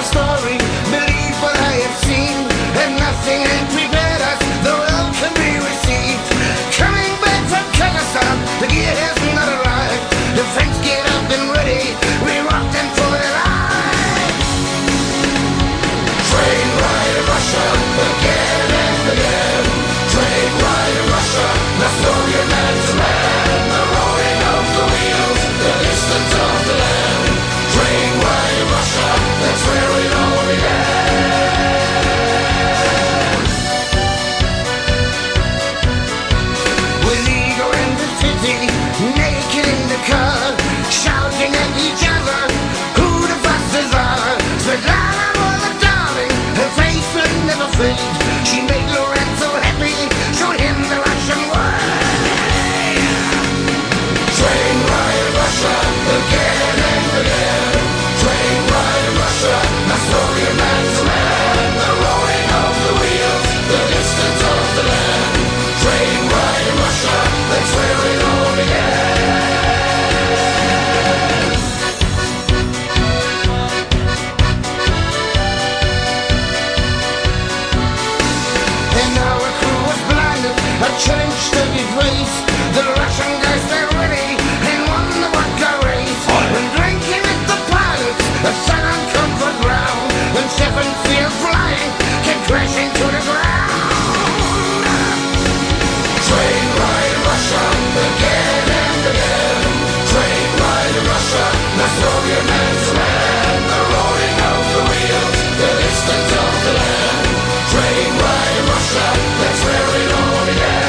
story, believe what I have seen, and nothing had prepared us, the world can be received. Coming back from Kazakhstan, the gear has not arrived. The French get up and ready, we rock them for their lives. Train ride to Russia, again and again. Train ride to Russia, the Soviet man to man. The roaring of the wheels, the distance of the land. Train ride to Russia, that's where it all began. With ego and the city, naked in the car, shouting at each other, who the fastest are. Svetlana was a darling, her face would never fade. She made Lorenzo happy, showed him the Russian way. Train ride to Russia, again and again. Train ride to Russia, the Soviet man to man. The roaring of the wheels, the distance of the land. Train ride to Russia, that's where it all began. And our crew was blinded, a challenge to be faced. The Russian guys stand ready and won the vodka race. When drinking with the pilots, a sudden comfort ground. When seven field flying came crashing to the ground. Train ride to Russia, again and again. Train ride to Russia, the Soviet man to man. The roaring of the wheels, the distance of the land. Train ride to Russia, that's where it all began.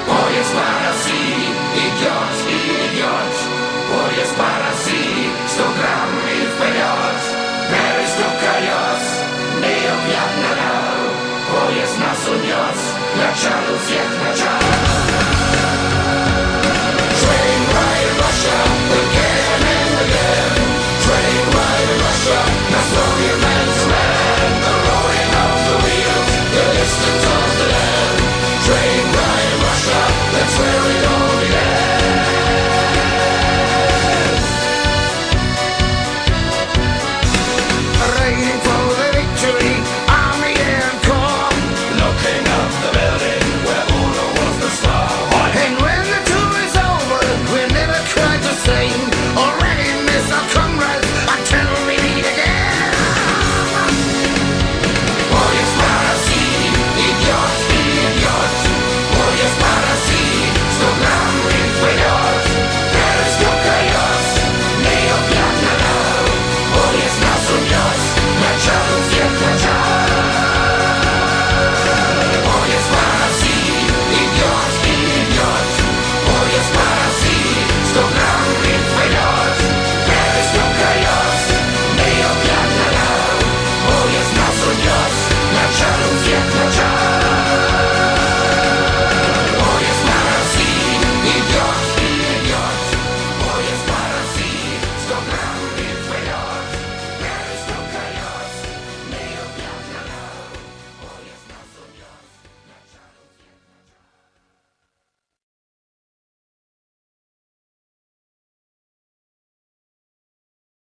Поезд по России идет и идет. Поезд по России 100 грамм и вперед. Перестук колес, бьет на дал. Поезд нас унес, к началу всех